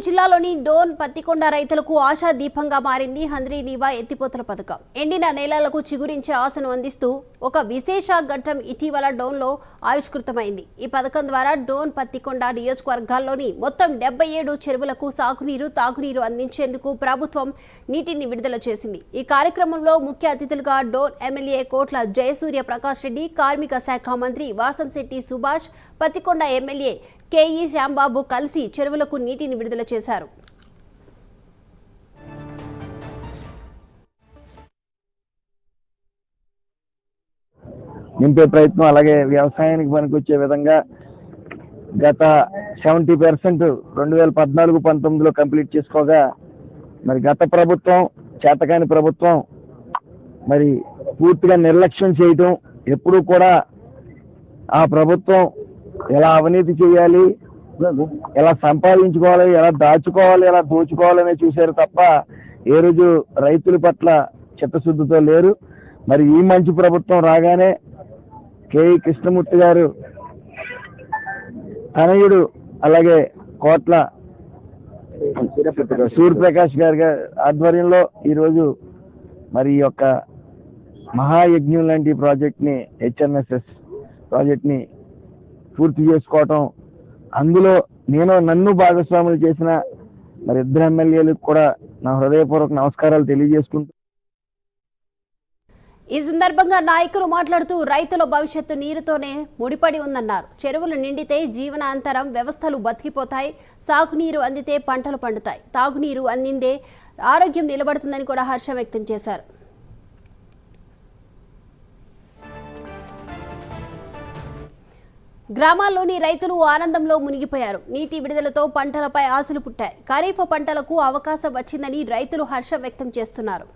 జిల్లాలోని డోన్ పత్తికొండ రైతులకు ఆశా దీపంగా మారింది హంద్రీ నీవా ఎత్తిపోతల పథకం. ఎండిన నేలలకు చిగురించే ఆశను అందిస్తూ ఒక విశేష ఘట్టం ఇటీవల డోన్లో ఆవిష్కృతమైంది. ఈ పథకం ద్వారా డోన్ పత్తికొండ నియోజకవర్గాల్లోని మొత్తం 77 చెరువులకు సాగునీరు, తాగునీరు అందించేందుకు ప్రభుత్వం నీటిని విడుదల చేసింది. ఈ కార్యక్రమంలో ముఖ్య అతిథులుగా డోన్ ఎమ్మెల్యే కోట్ల జయసూర్య ప్రకాష్ రెడ్డి, కార్మిక శాఖ మంత్రి వాసంశెట్టి సుభాష్, పత్తికొండ ఎమ్మెల్యే కేఈ శ్యాంబాబు కలిసి చెరువులకు నీటిని విడుదల చేశారు. నింపే ప్రయత్నం అలాగే వ్యవసాయానికి పనికొచ్చే విధంగా గత 70% 2014-19లో కంప్లీట్ చేసుకోగా మరి గత ప్రభుత్వం చేతకాని ప్రభుత్వం మరి పూర్తిగా నిర్లక్ష్యం చేయటం, ఎప్పుడూ కూడా ఆ ప్రభుత్వం ఎలా అవినీతి చేయాలి, ఎలా సంపాదించుకోవాలి, ఎలా దాచుకోవాలి, ఎలా దోచుకోవాలనే చూశారు తప్ప ఏ రోజు రైతుల పట్ల చిత్తశుద్ధితో లేరు. మరి ఈ మంచి ప్రభుత్వం రాగానే కేఈ కృష్ణమూర్తి గారు తనయుడు అలాగే కోట్ల సూర్యప్రకాష్ గారి ఆధ్వర్యంలో ఈరోజు మరి ఈ యొక్క మహాయజ్ఞం లాంటి ప్రాజెక్ట్ ని హెచ్ఎంఎస్ఎస్ ప్రాజెక్ట్ ని పూర్తి చేసుకోవటం, అందులో నన్ను భాగస్వాములు చేసిన మరి ఇద్దరు ఎమ్మెల్యేలకు కూడా నా హృదయపూర్వక నమస్కారాలు తెలియజేసుకుంటూ ఈ సందర్భంగా నాయకులు మాట్లాడుతూ రైతుల భవిష్యత్తు నీరుతోనే ముడిపడి ఉందన్నారు. చెరువులు నిండితే జీవనాంతరం వ్యవస్థలు బతికిపోతాయి, సాగునీరు అందితే పంటలు పండుతాయి, తాగునీరు అందిందే ఆరోగ్యం నిలబడుతుందని కూడా హర్షం వ్యక్తం చేశారు. గ్రామాల్లోని రైతులు ఆనందంలో మునిగిపోయారు. నీటి విడుదలతో పంటలపై ఆశలు పుట్టాయి. ఖరీఫ్ పంటలకు అవకాశం వచ్చిందని రైతులు హర్షం వ్యక్తం చేస్తున్నారు.